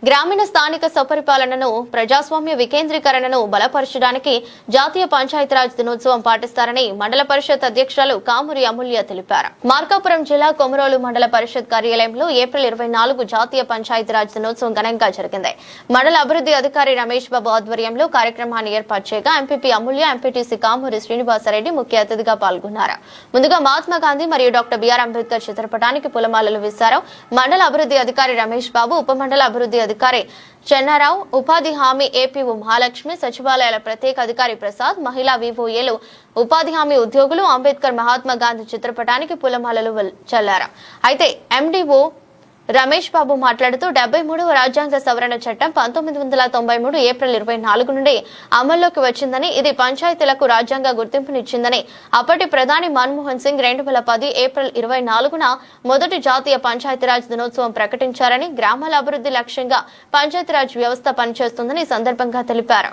గ్రామీణ స్థానిక స్వపరిపాలనను ప్రజాస్వామ్య వికేంద్రీకరణను బలపరచడానికి జాతీయ పంచాయతీరాజ్ దినోత్సవం పాటిస్తారని మండల పరిషత్ అధ్యక్షులు కామూరి అమూల్య తెలిపారు. మార్కాపురం జిల్లా కొమరోలు మండల పరిషత్ కార్యాలయంలో ఏప్రిల్ 24 జాతీయ పంచాయతీరాజ్ దినోత్సవం ఘనంగా జరిగింది. మండల అభివృద్ధి అధికారి రమేష్ బాబు ఆధ్వర్యంలో కార్యక్రమాన్ని ఏర్పాటు చేయగా ఎంపీపీ అమూల్య, ఎంపీటీసీ కామూరి శ్రీనివాసరెడ్డి ముఖ్య అతిథిగా పాల్గొన్నారు. ముందుగా మహాత్మా గాంధీ మరియు డాక్టర్ బిఆర్ అంబేద్కర్ చిత్రపటానికి పూలమాలలు వేశారు. మండల అభివృద్ధి అధికారి రమేష్ బాబు, ఉప మండల అభివృద్ధి అధికారి చెన్నారావు, ఉపాధి హామీ ఏపీఓ మహాలక్ష్మి, సచివాలయాల ప్రత్యేక అధికారి ప్రసాద్, మహిళా వివోఏలు, ఉపాధి హామీ ఉద్యోగులు అంబేద్కర్ మహాత్మా గాంధీ చిత్రపటానికి పూలమాలలు చల్లారు. అయితే ఎండీఓ రమేష్ బాబు మాట్లాడుతూ 73వ రాజ్యాంగ సవరణ చట్టం 1993 ఏప్రిల్ 24 నుండి అమల్లోకి వచ్చిందని, ఇది పంచాయతీలకు రాజ్యాంగ గుర్తింపునిచ్చిందని, అప్పటి ప్రధాని మన్మోహన్ సింగ్ 2010 ఏప్రిల్ 24న మొదటి జాతీయ పంచాయతీరాజ్ దినోత్సవం ప్రకటించారని, గ్రామాల అభివృద్ధి లక్ష్యంగా పంచాయతీరాజ్ వ్యవస్థ పనిచేస్తుందని సందర్భంగా తెలిపారు.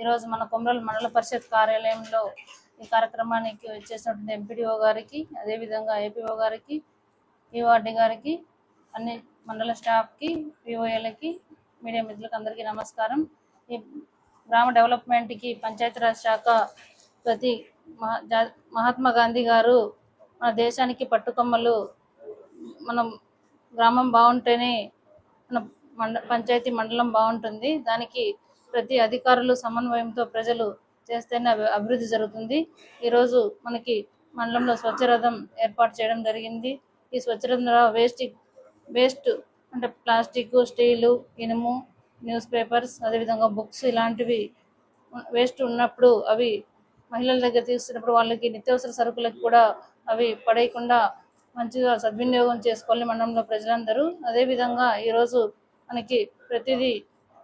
ఈరోజు మన కొమరోలు మండల పరిషత్ కార్యాలయంలో ఈ కార్యక్రమానికి వచ్చేసినటువంటి ఎంపీడీఓ గారికి, అదేవిధంగా ఏపీఓ గారికి, ఈఓఆర్డీ గారికి, అన్ని మండల స్టాఫ్కి, విఓఏలకి, మీడియా మిత్రులకు అందరికీ నమస్కారం. ఈ గ్రామ డెవలప్మెంట్కి పంచాయతీరాజ్ శాఖ ప్రతి మహాత్మా గాంధీ గారు మన దేశానికి పట్టుకొమ్మలు. మనం గ్రామం బాగుంటేనే మన పంచాయతీ మండలం బాగుంటుంది. దానికి ప్రతి అధికారులు సమన్వయంతో ప్రజలు చేస్తేనే అభివృద్ధి జరుగుతుంది. ఈరోజు మనకి మండలంలో స్వచ్ఛరథం ఏర్పాటు చేయడం జరిగింది. ఈ స్వచ్ఛరథంలో వేస్ట్ అంటే ప్లాస్టిక్, స్టీలు, ఇనుము, న్యూస్ పేపర్స్, అదేవిధంగా బుక్స్ ఇలాంటివి వేస్ట్ ఉన్నప్పుడు అవి మహిళల దగ్గర తీసుకున్నప్పుడు వాళ్ళకి నిత్యావసర సరుకులకు కూడా అవి పడేయకుండా మంచిగా సద్వినియోగం చేసుకోవాలి మండలంలో ప్రజలందరూ. అదేవిధంగా ఈరోజు మనకి ప్రతిదీ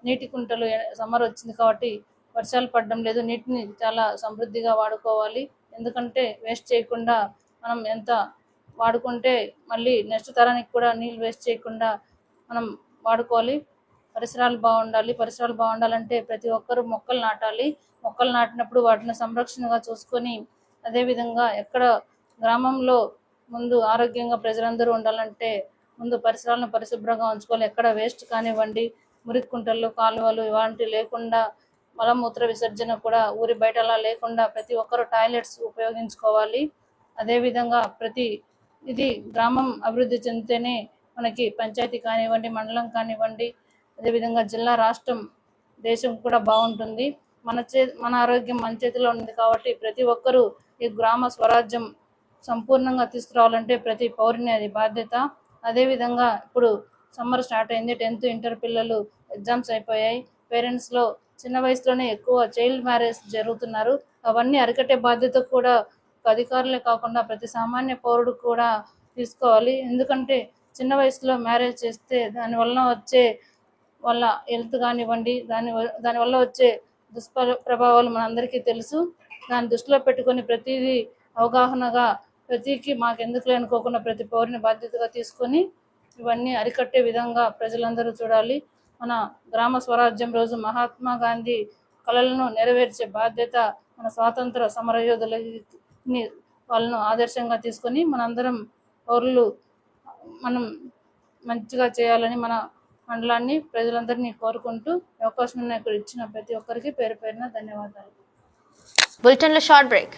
నీటి కుంటలు, సమ్మర్ వచ్చింది కాబట్టి వర్షాలు పడడం లేదు, నీటిని చాలా సమృద్ధిగా వాడుకోవాలి. ఎందుకంటే వేస్ట్ చేయకుండా మనం ఎంత వాడుకుంటే మళ్ళీ నెక్స్ట్ తరానికి కూడా నీళ్ళు వేస్ట్ చేయకుండా మనం వాడుకోవాలి. పరిసరాలు బాగుండాలి. పరిసరాలు బాగుండాలంటే ప్రతి ఒక్కరూ మొక్కలు నాటాలి. మొక్కలు నాటినప్పుడు వాటిని సంరక్షణగా చూసుకొని, అదేవిధంగా ఎక్కడ గ్రామంలో ముందు ఆరోగ్యంగా ప్రజలందరూ ఉండాలంటే ముందు పరిసరాలను పరిశుభ్రంగా ఉంచుకోవాలి. ఎక్కడ వేస్ట్ కానివ్వండి, మురికి కుంటలు, కాలువలు ఇలాంటివి లేకుండా, మలమూత్ర విసర్జన కూడా ఊరి బయటలా లేకుండా ప్రతి ఒక్కరూ టాయిలెట్స్ ఉపయోగించుకోవాలి. అదేవిధంగా ఇది గ్రామం అభివృద్ధి చెందితేనే మనకి పంచాయతీ కానివ్వండి, మండలం కానివ్వండి, అదేవిధంగా జిల్లా, రాష్ట్రం, దేశం కూడా బాగుంటుంది. మన ఆరోగ్యం మన చేతిలో ఉంది కాబట్టి ప్రతి ఒక్కరూ ఈ గ్రామ స్వరాజ్యం సంపూర్ణంగా తీసుకురావాలంటే ప్రతి పౌరుని అది బాధ్యత. అదేవిధంగా ఇప్పుడు సమ్మర్ స్టార్ట్ అయింది. 10th ఇంటర్ పిల్లలు ఎగ్జామ్స్ అయిపోయాయి. పేరెంట్స్లో చిన్న వయసులోనే ఎక్కువ చైల్డ్ మ్యారేజ్ జరుగుతున్నారు. అవన్నీ అరికట్టే బాధ్యత కూడా అధికారులే కాకుండా ప్రతి సామాన్య పౌరుడు కూడా తీసుకోవాలి. ఎందుకంటే చిన్న వయసులో మ్యారేజ్ చేస్తే దానివల్ల వచ్చే వాళ్ళ హెల్త్ కానివ్వండి, దానివల్ల వచ్చే దుష్ప్రభావాలు మనందరికీ తెలుసు. దాన్ని దృష్టిలో పెట్టుకొని ప్రతిదీ అవగాహనగా ప్రతికి మాకెందుకులే అనుకోకుండా ప్రతి పౌరుని బాధ్యతగా తీసుకొని ఇవన్నీ అరికట్టే విధంగా ప్రజలందరూ చూడాలి. మన గ్రామ స్వరాజ్యం రోజు మహాత్మా గాంధీ కలలను నెరవేర్చే బాధ్యత మన స్వాతంత్ర సమరయోధులని వాళ్ళను ఆదర్శంగా తీసుకొని మనందరం పౌరులు మనం మంచిగా చేయాలని మన మండలాన్ని, ప్రజలందరినీ కోరుకుంటూ అవకాశం ఇచ్చిన ప్రతి ఒక్కరికి పేరు పేరున ధన్యవాదాలు. బులెటిన్లో షార్ట్ బ్రేక్.